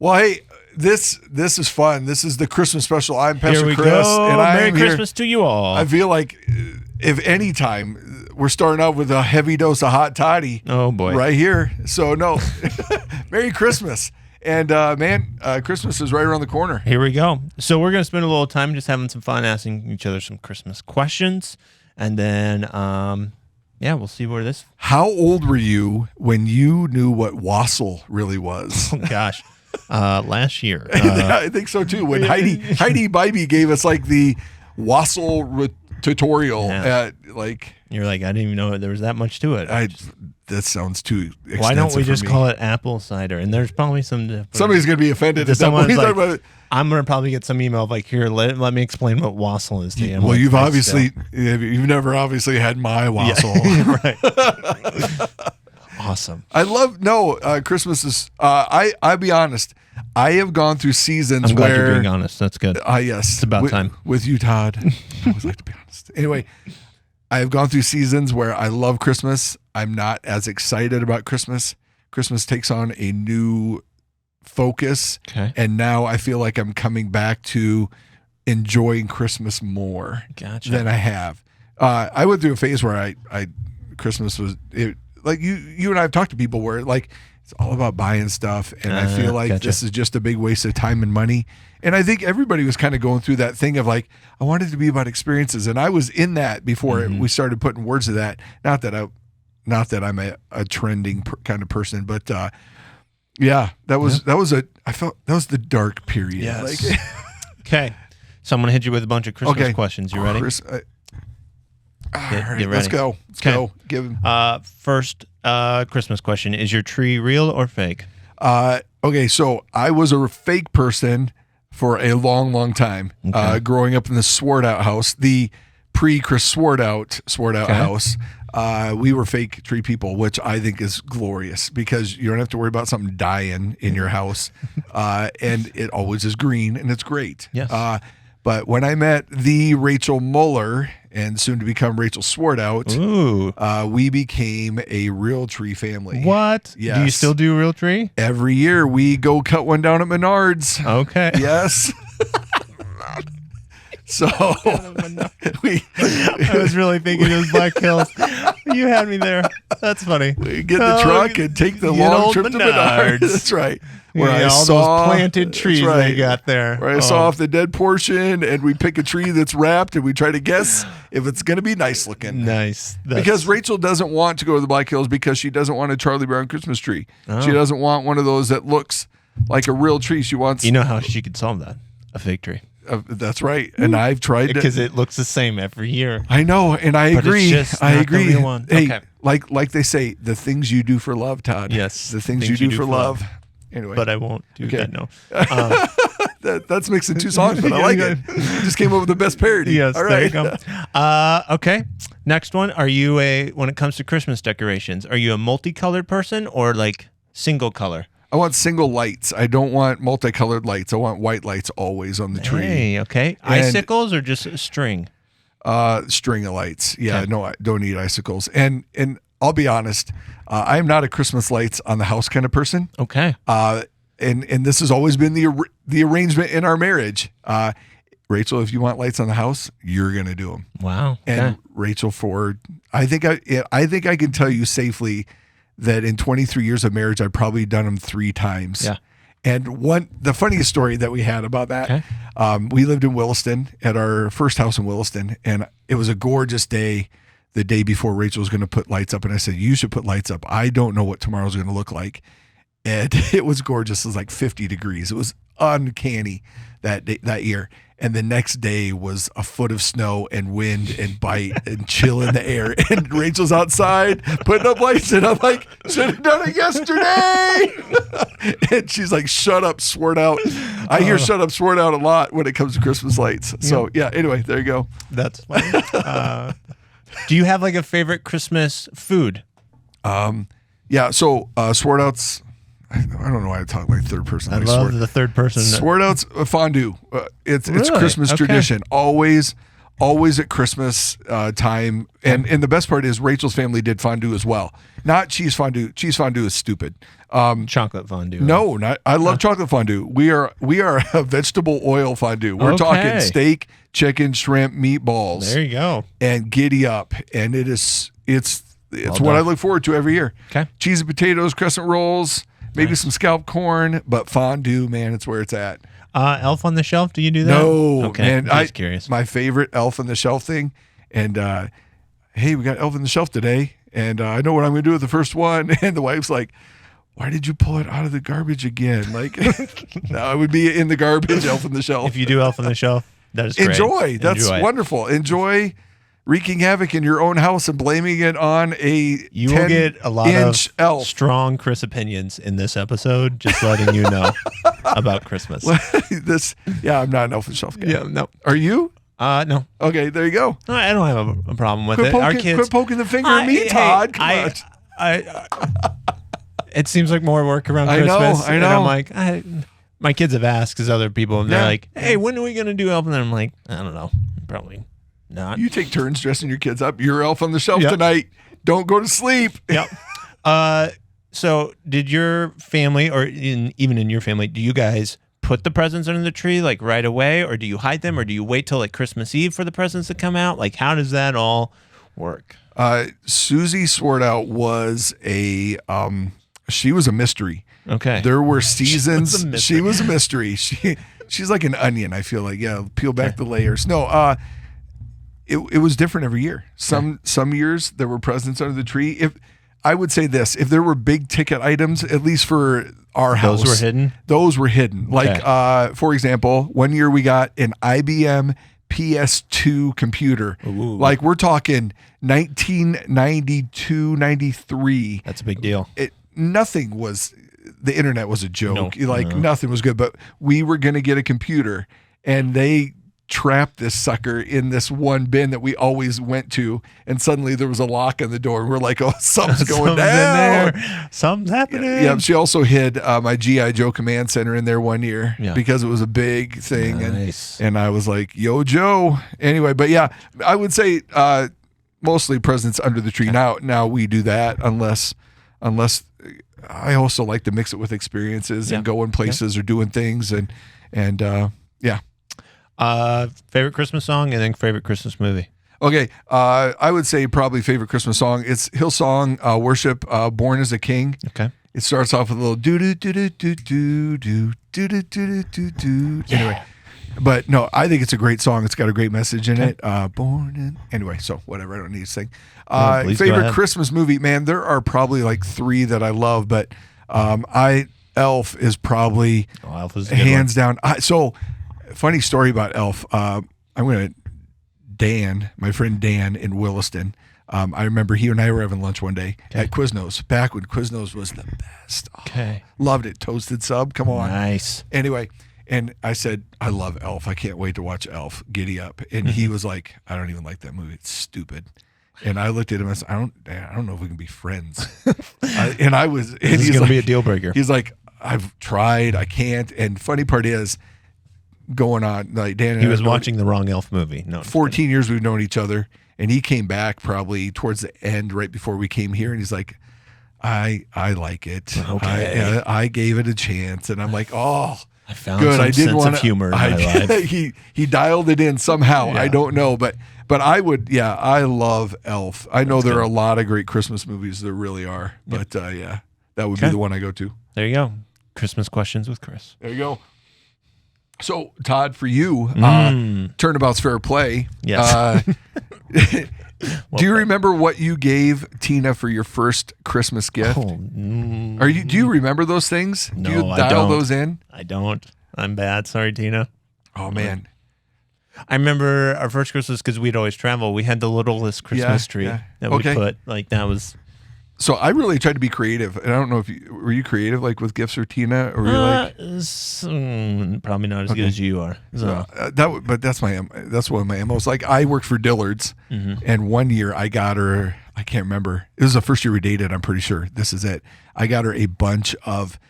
Well, hey, this is fun. This is the Christmas special. I'm Pastor Here we Chris, go. and Merry Christmas to you all. I feel like if any time we're starting out with a heavy dose of hot toddy. Oh boy, right here. So no, Merry Christmas, and Christmas is right around the corner. Here we go. So we're gonna spend a little time just having some fun, asking each other some Christmas questions, and then we'll see where this. How old were you when you knew what wassail really was? Oh gosh. Last year. I think so too. When Heidi Bybee gave us like the wassail tutorial at like. You're like, I didn't even know there was that much to it. That sounds too extensive. Why don't we just for me. call it apple cider? And there's probably some. Somebody's gonna be offended. Someone's like, I'm gonna probably get some email like, here, let me explain what wassail is to you. Well, you've never obviously had my wassail. Yeah, right. Awesome. I love Christmas is. I'll be honest. I have gone through seasons I'm glad where you're being honest. That's good. Yes, it's about time with you, Todd. I always like to be honest. Anyway, I have gone through seasons where I love Christmas. I'm not as excited about Christmas. Christmas takes on a new focus, and now I feel like I'm coming back to enjoying Christmas more than I have. I went through a phase where I Christmas was like you and I have talked to people where like it's all about buying stuff, and I feel like this is just a big waste of time and money. And I think everybody was kind of going through that thing of like, I wanted it to be about experiences, and I was in that before we started putting words to that. Not that I'm a trending kind of person, but that was the dark period. Yes. Like, okay, so I'm gonna hit you with a bunch of Christmas questions. You ready? All right, let's go. Give him. First Christmas question: is your tree real or fake? Okay, so I was a fake person for a long, long time. Growing up in the Swartout house, the pre-Chris Swartout house. We were fake tree people, which I think is glorious because you don't have to worry about something dying in your house, and it always is green and it's great. Yes. But when I met the Rachel Muller and soon to become Rachel Swartout, we became a real tree family. What? Yes. Do you still do real tree? Every year we go cut one down at Menards. Okay. Yes. So I was really thinking it was Black Hills. You had me there. That's funny. We get the truck and take the long trip to Menards. That's right. Where those planted trees they got there. Where I saw off the dead portion, and we pick a tree that's wrapped, and we try to guess if it's going to be nice looking. Nice. Because Rachel doesn't want to go to the Black Hills because she doesn't want a Charlie Brown Christmas tree. She doesn't want one of those that looks like a real tree. She wants. You know how she could solve that? A fake tree. That's right, and I've tried to, because it looks the same every year. I know, and I agree. I agree. The real one. Hey, like they say, the things you do for love, Todd. Yes, the things you do for love. Anyway, but I won't do that. No, that's mixing two songs, but I like it. You just came up with the best parody. Yes, all right. There you go. Okay, next one. Are you when it comes to Christmas decorations, are you a multicolored person or like single color? I want single lights. I don't want multicolored lights. I want white lights always on the tree. Hey, okay. Icicles or just string? String of lights. Yeah, no, I don't need icicles. And I'll be honest, I'm not a Christmas lights on the house kind of person. Okay. And this has always been the arrangement in our marriage. Rachel, if you want lights on the house, you're gonna do them. Wow. And Rachel Ford, I think I can tell you safely that in 23 years of marriage, I've probably done them 3 times. Yeah. And the funniest story that we had about that, we lived in Williston at our first house in Williston, and it was a gorgeous day the day before Rachel was going to put lights up. And I said, you should put lights up. I don't know what tomorrow's going to look like. And it was gorgeous. It was like 50 degrees. It was uncanny that year. And the next day was a foot of snow and wind and bite and chill in the air. And Rachel's outside putting up lights, and I'm like, should have done it yesterday. And she's like, shut up, Swartout. I hear shut up, Swartout a lot when it comes to Christmas lights. So anyway, there you go. That's funny. Do you have like a favorite Christmas food? So Swartout's. I don't know why I talk like third person. I love the third person. Swartout's fondue. It's Really? Christmas tradition. Always always at Christmas time. And the best part is Rachel's family did fondue as well. Not cheese fondue. Cheese fondue is stupid. Chocolate fondue. No, not. I love chocolate fondue. We are a vegetable oil fondue. We're talking steak, chicken, shrimp, meatballs. There you go. And giddy up. And it's what I look forward to every year. Okay. Cheesy potatoes, crescent rolls, maybe some scalloped corn, but fondue, man, it's where it's at. Elf on the Shelf, do you do that? No, okay. Man. I'm just curious. My favorite Elf on the Shelf thing. And hey, we got Elf on the Shelf today. And I know what I'm going to do with the first one. And the wife's like, why did you pull it out of the garbage again? Like, no, it would be in the garbage, Elf on the Shelf. If you do Elf on the Shelf, that is great. Enjoy. That's wonderful. Enjoy wreaking havoc in your own house and blaming it on you will get a lot of elf. Strong Chris opinions in this episode, just letting you know about Christmas. I'm not an Elf on the Shelf guy. Yeah, no. Are you? No. Okay, there you go. I don't have a problem with it. Our kids, quit poking the finger at me, Todd. Come on. It seems like more work around Christmas. I know. And I'm like, my kids have asked because other people, and they're like, hey, when are we going to do Elf? And I'm like, I don't know. Probably not. You take turns dressing your kids up. You're Elf on the Shelf tonight. Don't go to sleep. Yep. So did your family, or even in your family, do you guys put the presents under the tree like right away, or do you hide them, or do you wait till like Christmas Eve for the presents to come out? Like, how does that all work? Susie Swartout was she was a mystery. Okay. There were seasons. She was a mystery. She's like an onion, I feel like. Yeah, peel back the layers. No, it was different every year. Some years there were presents under the tree. If I would say this, if there were big ticket items, at least for our house, those were hidden. Like, for example, one year we got an IBM PS2 computer. Ooh. Like, we're talking 1992, 93. That's a big deal. The internet was a joke. Nothing was good, but we were going to get a computer, and they trapped this sucker in this one bin that we always went to, and suddenly there was a lock on the door, and we're like, oh, something's going down. In there. Something's happening. Yeah, she also hid my G.I. Joe Command Center in there one year because it was a big thing. Nice. And I was like, yo, Joe. Anyway, but yeah, I would say mostly presents under the tree. Now we do that unless I also like to mix it with experiences and going places or doing things and yeah. Favorite Christmas song and then favorite Christmas movie. Okay, I would say probably favorite Christmas song. It's Hillsong Worship, "Born as a King." Okay, it starts off with a little do do do do do do do do do do do do. Anyway, but no, I think it's a great song. It's got a great message in it. Born in anyway. So whatever, I don't need to sing. Favorite Christmas movie, man. There are probably like 3 that I love, but Elf is probably Elf is hands down. So. Funny story about Elf. My friend Dan in Williston. I remember he and I were having lunch one day at Quiznos, back when Quiznos was the best. Okay. Loved it. Toasted sub. Come on. Nice. Anyway, and I said, I love Elf. I can't wait to watch Elf. Giddy up. And he was like, I don't even like that movie. It's stupid. And I looked at him and I said, I don't know if we can be friends. This is going to be a deal breaker. He's like, I've tried. I can't. And funny part is, going on, like Dan and he was watching the wrong Elf movie. No, 14 years we've known each other, and he came back probably towards the end, right before we came here, and he's like, I like it. Okay. I gave it a chance, and I'm like, oh, I found some sense of humor in my life. He dialed it in somehow. Yeah. I don't know, but I love Elf. I know there are a lot of great Christmas movies. There really are, but that would be the one I go to. There you go. Christmas questions with Chris. There you go. So, Todd, for you, Turnabout's Fair Play. Yes. Do you remember what you gave Tina for your first Christmas gift? Do you remember those things? No, do you dial those in? I don't. I'm bad. Sorry, Tina. Oh, man. I remember our first Christmas, because we'd always travel. We had the littlest Christmas tree that we put. Like, that was... So I really tried to be creative, and I don't know if were you creative like with gifts for Tina, or were you like probably not as good as you are. So. But that's one of my MOs. Like, I worked for Dillard's, and one year I got her. I can't remember. It was the first year we dated. I'm pretty sure this is it. I got her a bunch of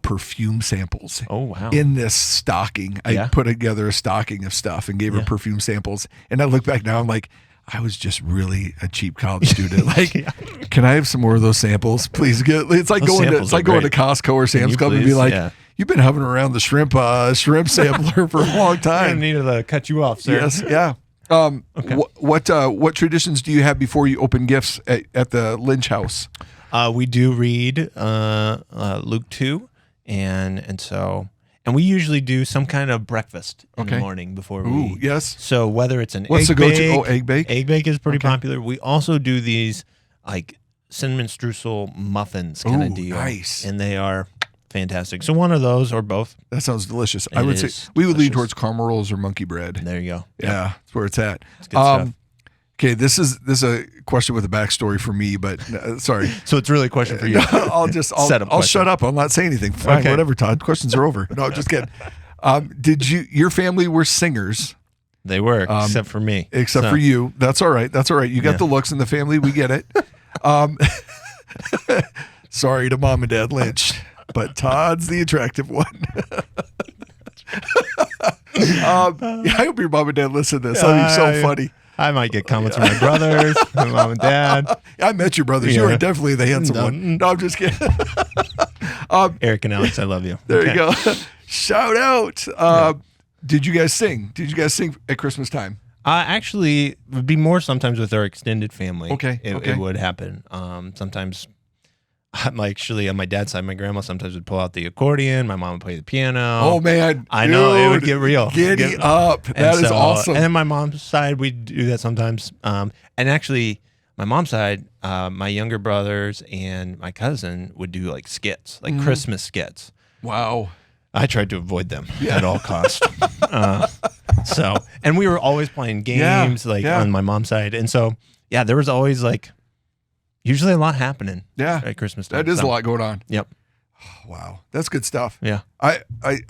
perfume samples. Oh, wow. In this stocking. I put together a stocking of stuff and gave her perfume samples. And I look back now, I'm like, I was just really a cheap college student. Like, can I have some more of those samples? Please get. It's like going to Costco or Sam's Club and be like, you've been hovering around the shrimp sampler for a long time. I needed to cut you off, sir. Yes, yeah. What traditions do you have before you open gifts at the Lynch house? We do read Luke 2, and we usually do some kind of breakfast in the morning before we. Ooh, yes. So whether it's an What's egg the bake, go-to? Oh, egg bake. Egg bake is pretty popular. We also do these like cinnamon streusel muffins kind of deal. Nice. And they are fantastic. So one of those or both. That sounds delicious. I would say we would lean towards caramel rolls or monkey bread. There you go. Yeah, that's where it's at. It's good stuff. Okay, this is a question with a backstory for me, but sorry. So it's really a question for you. I'll shut up. I'll not say anything. Fine, whatever, Todd. Questions are over. No, I'm just kidding. Your family were singers? They were, except for me. Except for you. That's all right. That's all right. You got the looks in the family. We get it. Sorry to Mom and Dad Lynch, but Todd's the attractive one. I hope your mom and dad listen to this. That'd be so funny. I might get comments from my brothers, my mom and dad. I met your brothers. You are definitely the handsome one. No, I'm just kidding. Eric and Alex, I love you. There you go. Shout out. Did you guys sing? Did you guys sing at Christmas time? Actually, it would be more sometimes with our extended family. It would happen. Sometimes, actually, on my dad's side, my grandma sometimes would pull out the accordion. My mom would play the piano. Oh, man. I know. It would get real. Giddy up. That is awesome. And then my mom's side, we do that sometimes. And actually, my mom's side, my younger brothers and my cousin would do like skits, like Christmas skits. Wow. I tried to avoid them at all costs. And we were always playing games on my mom's side. And so, there was always usually a lot happening at Christmas time. That is a lot going on. Yep. Wow. That's good stuff. Yeah. I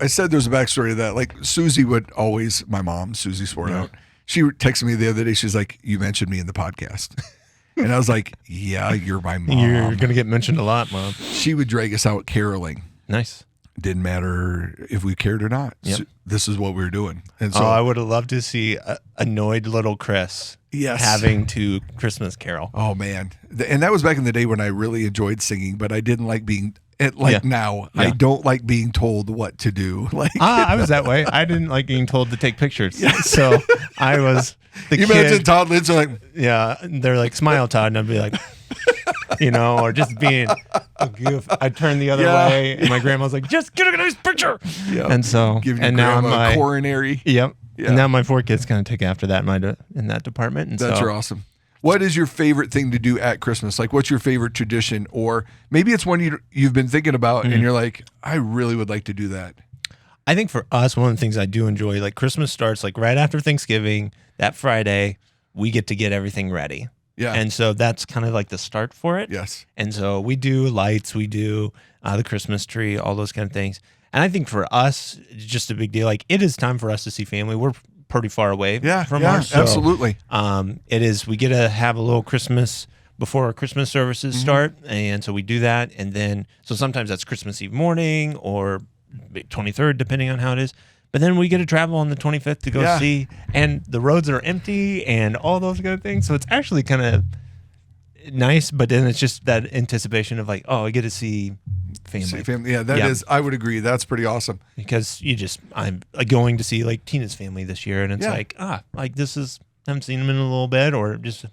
said there's a backstory to that. Like Susie would always, my mom, Susie Sportout, she texted me the other day. She's like, you mentioned me in the podcast. And I was like, yeah, you're my mom. You're going to get mentioned a lot, Mom. She would drag us out caroling. Nice. Didn't matter if we cared or not. Yep. So this is what we were doing. And so I would have loved to see annoyed little Chris having to Christmas carol. Oh, man. And that was back in the day when I really enjoyed singing, but I didn't like being now. Yeah. I don't like being told what to do. I was that way. I didn't like being told to take pictures. So I was the kid. Imagine Todd Lynch like, they're like, smile, Todd. And I'd be like, or just being a goof. I'd turn the other way, and my grandma's like, just get a nice picture. Yep. And so, and now I'm coronary. Yep. Yeah. And now my 4 kids kind of take after that in that department. And that's awesome. What is your favorite thing to do at Christmas? Like, what's your favorite tradition? Or maybe it's one you've been thinking about, and you're like, I really would like to do that. I think for us, one of the things I do enjoy, like Christmas starts like right after Thanksgiving. That Friday, we get to get everything ready. Yeah. And so that's kind of like the start for it. Yes. And so we do lights, we do the Christmas tree, all those kind of things. And I think for us, it's just a big deal. Like, it is time for us to see family. We're pretty far away from ours. So, absolutely. It is, we get to have a little Christmas before our Christmas services start. And so we do that. And then, so sometimes that's Christmas Eve morning or 23rd, depending on how it is. But then we get to travel on the 25th to go see, and the roads are empty and all those kind of things. So it's actually kind of nice, but then it's just that anticipation of like, oh, I get to see family. Yeah, that is, I would agree. That's pretty awesome. Because I'm going to see like Tina's family this year, and it's this is, I haven't seen them in a little bit, or just,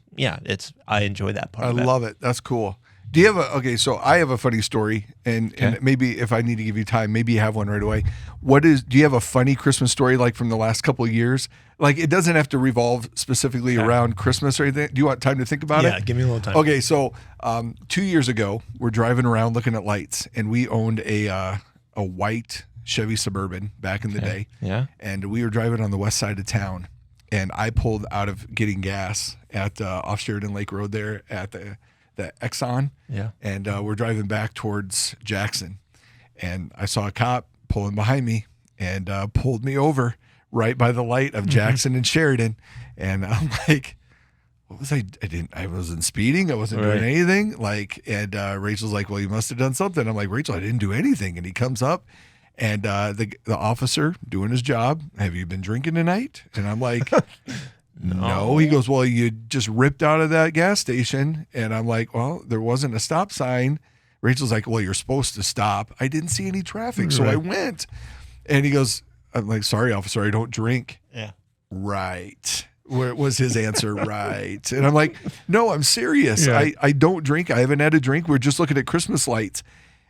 I enjoy that part of it. I love it. That's cool. Do you have so I have a funny story, and maybe if I need to give you time, maybe you have one right away. Do you have a funny Christmas story like from the last couple of years? Like, it doesn't have to revolve specifically around Christmas or anything. Do you want time to think about it? Yeah, give me a little time. Okay, so 2 years ago, we're driving around looking at lights, and we owned a white Chevy Suburban back in the day. Yeah. And we were driving on the west side of town, and I pulled out of getting gas at off Sheridan Lake Road there at the Exxon. Yeah. And we're driving back towards Jackson. And I saw a cop pulling behind me and pulled me over right by the light of Jackson and Sheridan. And I'm like, what was I wasn't speeding. I wasn't doing anything. Like, and Rachel's like, well, you must have done something. I'm like, Rachel, I didn't do anything. And he comes up and the officer doing his job. Have you been drinking tonight? And I'm like, no. He goes, well, you just ripped out of that gas station. And I'm like, well, there wasn't a stop sign. Rachel's like, well, you're supposed to stop. I didn't see any traffic. So I went. And he goes, I'm like, sorry, officer, I don't drink. Yeah. Right. Where was his answer? Right. And I'm like, no, I'm serious. Yeah. I don't drink. I haven't had a drink. We're just looking at Christmas lights.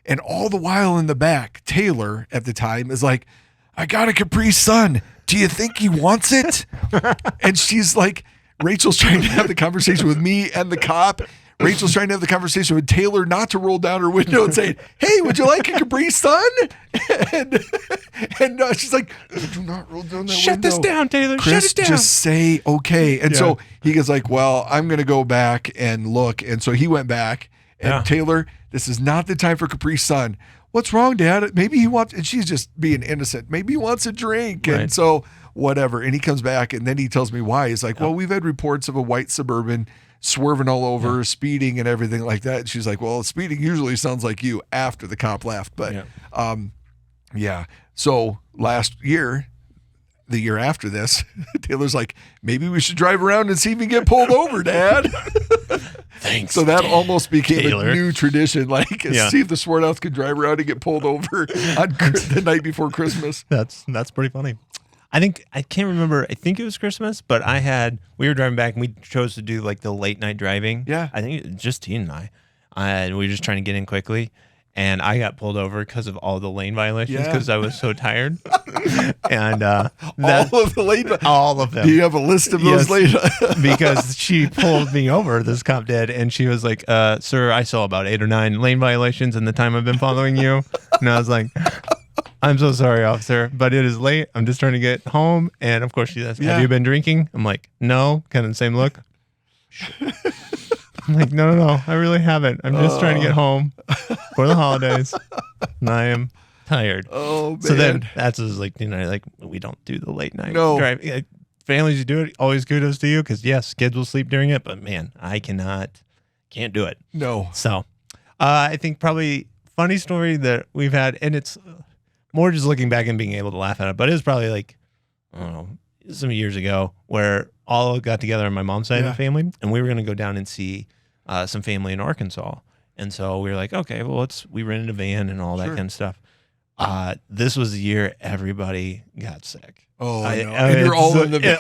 And all the while in the back, Taylor at the time is like, I got a Capri Sun. Do you think he wants it? And she's like, Rachel's trying to have the conversation with me and the cop. Rachel's trying to have the conversation with Taylor not to roll down her window and say, hey, would you like a Capri Sun? And she's like, do not roll down that window. Shut this down, Taylor. Chris, Shut it down. just say okay. And so he goes like, well, I'm going to go back and look. And so he went back. And Taylor, this is not the time for Capri Sun. What's wrong, Dad? Maybe he wants, and she's just being innocent. Maybe he wants a drink. Right. And so whatever. And he comes back and then he tells me why. He's like, well, we've had reports of a white Suburban swerving all over, speeding and everything like that. And she's like, well, speeding usually sounds like you after the cop left. But so last year, the year after this, Taylor's like, maybe we should drive around and see if we get pulled over, Dad. Thanks. So that almost became Taylor. a new tradition. Like, see if the Swarthouse could drive around and get pulled over on the night before Christmas. That's pretty funny. I can't remember. I think it was Christmas, but we were driving back and we chose to do like the late night driving. Yeah. I think it was just Teen and I. And we were just trying to get in quickly. And I got pulled over because of all the lane violations because I was so tired. And all of the lane, all of them. Do you have a list of those lane? Because she pulled me over, this cop did, and she was like, sir, I saw about 8 or 9 lane violations in the time I've been following you. And I was like, I'm so sorry, officer, but it is late. I'm just trying to get home. And of course she says, have you been drinking? I'm like, no, kind of the same look. I'm like, no, I really haven't. I'm just trying to get home for the holidays. And I am tired. Oh, man. So then that's just like, we don't do the late night driving. Like, families who do it, always kudos to you because, yes, kids will sleep during it. But, man, I can't do it. No. So I think probably funny story that we've had, and it's more just looking back and being able to laugh at it. But it was probably like, I don't know, some years ago where all got together on my mom's side of the family, and we were going to go down and see some family in Arkansas. And so we were like, okay, well, we rented a van and all that kind of stuff. This was the year everybody got sick. Oh, no. And you're all in the van.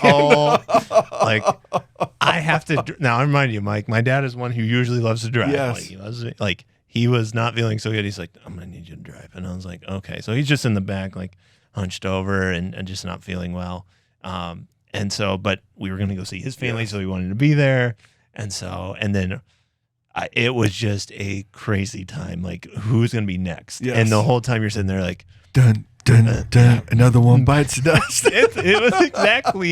Like, I have to, now I remind you, Mike, my dad is one who usually loves to drive. Yes. He was not feeling so good. He's like, I'm going to need you to drive. And I was like, okay. So he's just in the back, like hunched over and just not feeling well. And so, but we were going to go see his family. So we wanted to be there. And then it was just a crazy time. Like, who's going to be next? Yes. And the whole time you're sitting there like, dun, dun, dun, another one bites the dust. it was exactly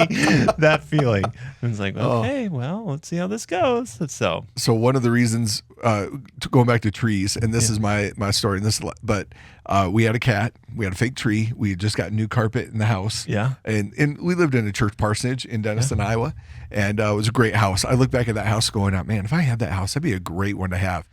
that feeling. And it's like, okay, well, let's see how this goes. So one of the reasons, going back to trees, and this is my story, but we had a cat, we had a fake tree, we had just got new carpet in the house. Yeah. And we lived in a church parsonage in Denison, Iowa, and it was a great house. I look back at that house going, man, if I had that house, that'd be a great one to have.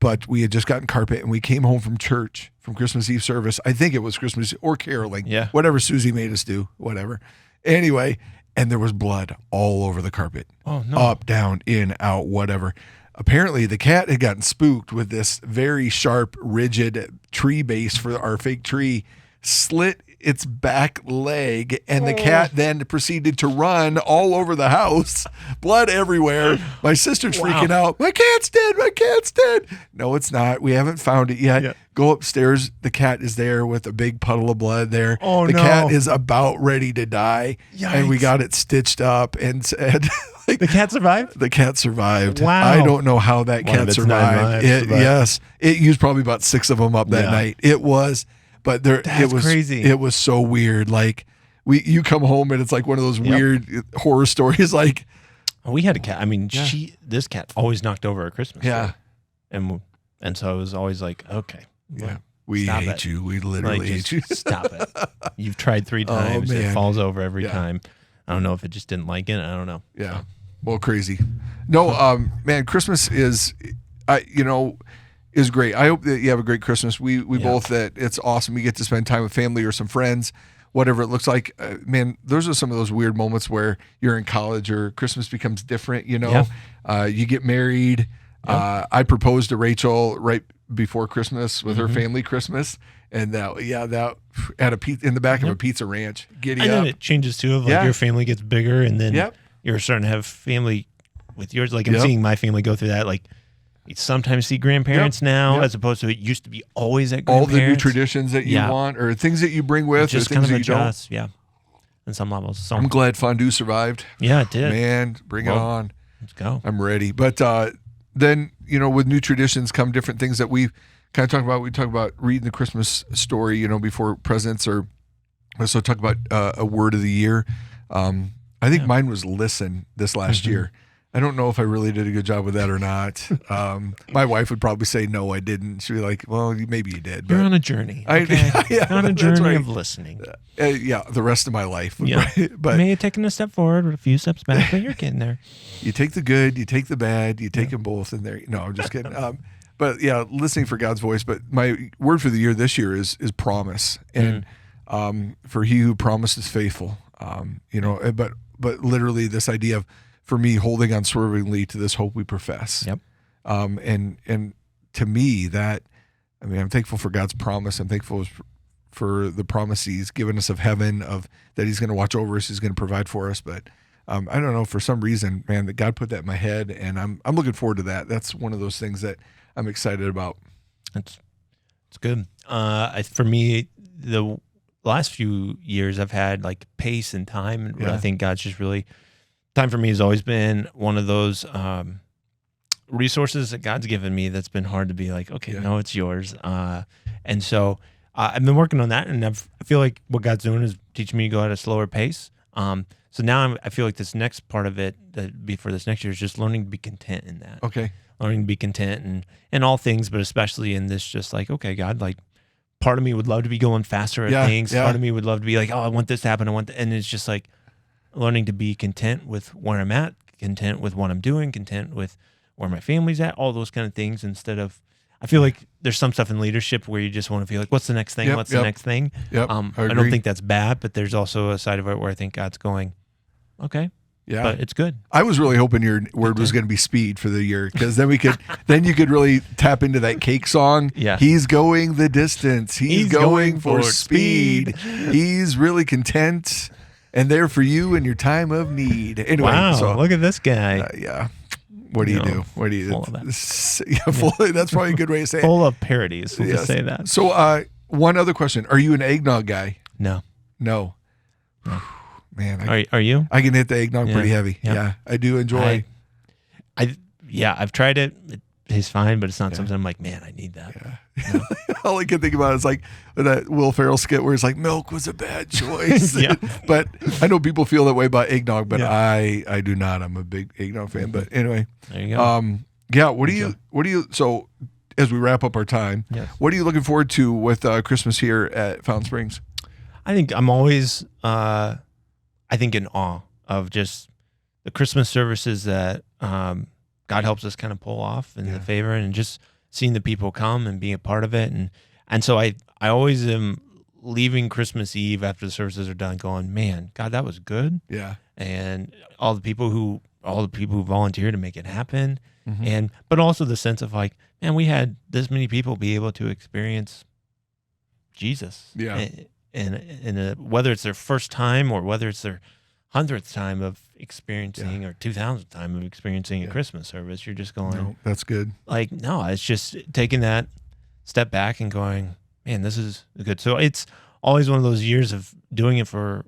But we had just gotten carpet, and we came home from church, from Christmas Eve service. I think it was Christmas or caroling. Yeah. Whatever Susie made us do, whatever. Anyway, and there was blood all over the carpet. Oh, no. Up, down, in, out, whatever. Apparently, the cat had gotten spooked with this very sharp, rigid tree base for our fake tree, slit its back leg, and the cat then proceeded to run all over the house, blood everywhere. My sister's freaking out. My cat's dead. My cat's dead. No, it's not. We haven't found it yet. Yeah. Go upstairs. The cat is there with a big puddle of blood there. Oh, the cat is about ready to die. Yikes. And we got it stitched up and said... The cat survived? The cat survived. Wow. I don't know how that cat survived. Yes. It used probably about 6 of them up that night. It was... But it was crazy. It was so weird. Like you come home and it's like one of those weird horror stories. Like we had a cat. I mean, this cat always knocked over at Christmas. Yeah, and so it was always like, okay, we hate you. We literally hate you. Stop it. You've tried 3 times. It falls over every time. I don't know if it just didn't like it. I don't know. Yeah. Well, crazy. No, man, Christmas is, is great. I hope that you have a great Christmas. We both, that it's awesome. We get to spend time with family or some friends, whatever it looks like. Man, those are some of those weird moments where you're in college or Christmas becomes different, you get married. I proposed to Rachel right before Christmas with her family Christmas. And that at in the back of a pizza ranch. Giddy and up. then it changes too, of like your family gets bigger, and then you're starting to have family with yours. Like I'm seeing my family go through that. Like you sometimes see grandparents now, as opposed to it used to be always at grandparents. All the new traditions that you want, or things that you bring with, just or things kind of that you adjust, don't. In some levels. So I'm glad fondue survived. Yeah, it did. Man, bring it on. Let's go. I'm ready. But then with new traditions come different things that we kind of talk about. We talk about reading the Christmas story, before presents, or also talk about a word of the year. I think mine was listen this last year. I don't know if I really did a good job with that or not. My wife would probably say, no, I didn't. She'd be like, well, maybe you did. You're on a journey. Okay? You're on a journey of listening. The rest of my life. Yeah. Right? But you may have taken a step forward, but a few steps back, but you're getting there. You take the good, you take the bad, you take them both in there. No, I'm just kidding. But listening for God's voice. But my word for the year this year is promise. And for he who promised is faithful. But literally this idea of, for me, holding unswervingly to this hope we profess. Yep. And to me, I'm thankful for God's promise. I'm thankful for the promise he's given us of heaven, of that he's going to watch over us, he's going to provide for us. But I don't know, for some reason, man, that God put that in my head, and I'm looking forward to that. That's one of those things that I'm excited about. It's good. For me, the last few years I've had like pace and time, and I think God's just really. Time for me has always been one of those resources that God's given me that's been hard to be like, okay, no, it's yours. And so I've been working on that, and I feel like what God's doing is teaching me to go at a slower pace. So now I feel like this next part of it, for this next year, is just learning to be content in that. Okay. Learning to be content in all things, but especially in this, just like, okay, God, like part of me would love to be going faster at things. Part of me would love to be like, oh, I want this to happen. And it's just like, learning to be content with where I'm at, content with what I'm doing, content with where my family's at, all those kind of things, instead of, I feel like there's some stuff in leadership where you just want to feel like, what's the next thing? What's the next thing? Yep, I don't think that's bad, but there's also a side of it where I think God's going, okay, but it's good. I was really hoping your word was going to be speed for the year, because then then you could really tap into that cake song. Yeah. He's going the distance. He's going for speed. He's really content. And there for you in your time of need. Anyway, wow, look at this guy. What do you do? What do you do? Full of that. That's probably a good way to say it. Full of parodies. We'll just say that. So one other question. Are you an eggnog guy? No. Man. Are you? I can hit the eggnog pretty heavy. Yep. Yeah, I do enjoy. I've tried it. It tastes fine, but it's not something I'm like, man, I need that. Yeah. All I can think about is like that Will Ferrell skit where it's like, milk was a bad choice. But I know people feel that way about eggnog, but I do not. I'm a big eggnog fan. But anyway, there you go. What do you? So as we wrap up our time, what are you looking forward to with Christmas here at Fountain Springs? I think I'm always, in awe of just the Christmas services that God helps us kind of pull off in the favor, and just seeing the people come and being a part of it. And so I always am leaving Christmas Eve after the services are done going, man, God, that was good. Yeah. And all the people who volunteered to make it happen. But also the sense of like, man, we had this many people be able to experience Jesus. Yeah. And whether it's their first time or whether it's their 100th time of experiencing or 2000th time of experiencing a Christmas service, you're just going, no, that's good. Like, no, it's just taking that step back and going, man, this is good. So it's always one of those years of doing it for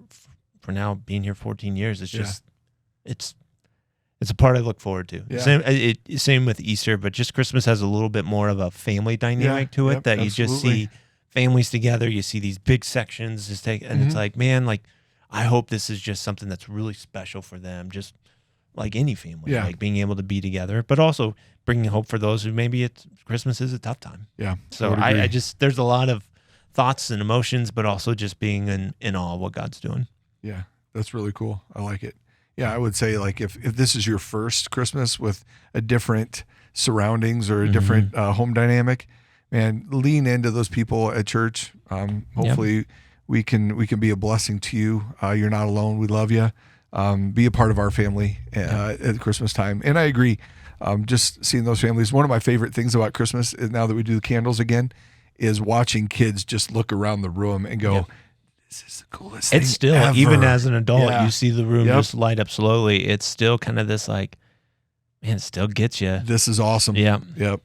now being here 14 years. It's just, it's a part I look forward to. Yeah. Same with Easter, but just Christmas has a little bit more of a family dynamic to it that you just see families together. You see these big sections and it's like, man, like, I hope this is just something that's really special for them, just like any family, like being able to be together, but also bringing hope for those who maybe Christmas is a tough time. Yeah. So I just, there's a lot of thoughts and emotions, but also just being in awe of what God's doing. Yeah, that's really cool. I like it. Yeah, I would say like if this is your first Christmas with a different surroundings or a different home dynamic, man, lean into those people at church. Hopefully we can be a blessing to you. You're not alone. We love you. Be a part of our family at Christmas time. And I agree. Just seeing those families. One of my favorite things about Christmas is now that we do the candles again is watching kids just look around the room and go, this is the coolest thing It's still, ever. even as an adult, Yeah. you see the room just light up slowly. It's still kind of this like, man, it still gets you. This is awesome. Yeah. Yep.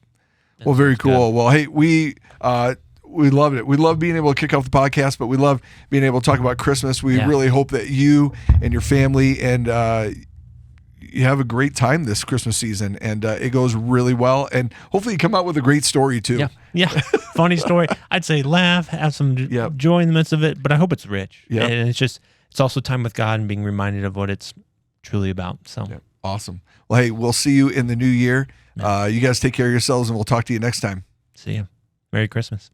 Well, very cool. Well, hey, we loved it. We love being able to kick off the podcast, but we love being able to talk about Christmas. We really hope that you and your family and you have a great time this Christmas season, and it goes really well. And hopefully you come out with a great story too. Yeah. Funny story. I'd say laugh, have some joy in the midst of it, but I hope it's rich. Yep. And it's also time with God and being reminded of what it's truly about. So Awesome. Well, hey, we'll see you in the new year. You guys take care of yourselves, and we'll talk to you next time. See ya. Merry Christmas.